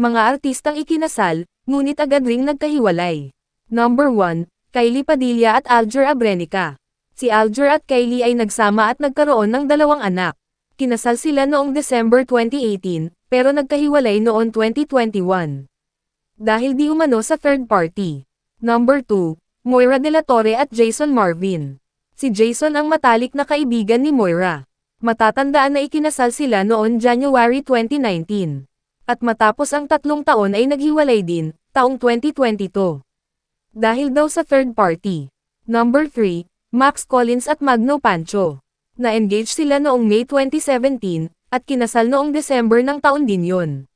Mga artistang ikinasal, ngunit agad ring nagkahiwalay. Number 1, Kylie Padilla at Aljur Abrenica. Si Aljur at Kylie ay nagsama at nagkaroon ng 2 anak. Kinasal sila noong December 2018, pero nagkahiwalay noong 2021. Dahil di umano sa third party. Number 2, Moira De La Torre at Jason Marvin. Si Jason ang matalik na kaibigan ni Moira. Matatandaan na ikinasal sila noon January 2019. At matapos ang 3 taon ay naghiwalay din, taong 2022. Dahil daw sa third party. Number 3, Max Collins at Magno Pancho. Na-engage sila noong May 2017, at kinasal noong December ng taon din yun.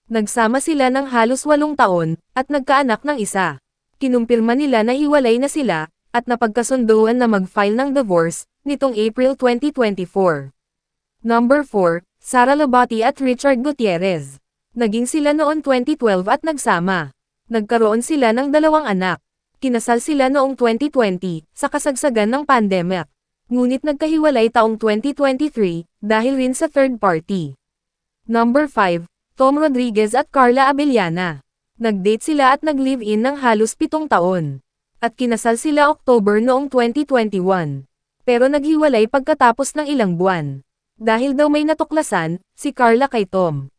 Nagsama sila ng halos 8 taon, at nagkaanak ng isa. Kinumpirma nila na hiwalay na sila, at napagkasunduan na mag-file ng divorce, nitong April 2024. Number 4, Sara Labati at Richard Gutierrez. Naging sila noon 2012 at nagsama. Nagkaroon sila ng 2 anak. Kinasal sila noong 2020, sa kasagsagan ng pandemic. Ngunit nagkahiwalay taong 2023, dahil rin sa third party. Number 5, Tom Rodriguez at Carla Abellana. Nag-date sila at nag-live-in ng halos 7 taon. At kinasal sila October noong 2021. Pero naghiwalay pagkatapos ng ilang buwan. Dahil daw may natuklasan, si Carla kay Tom.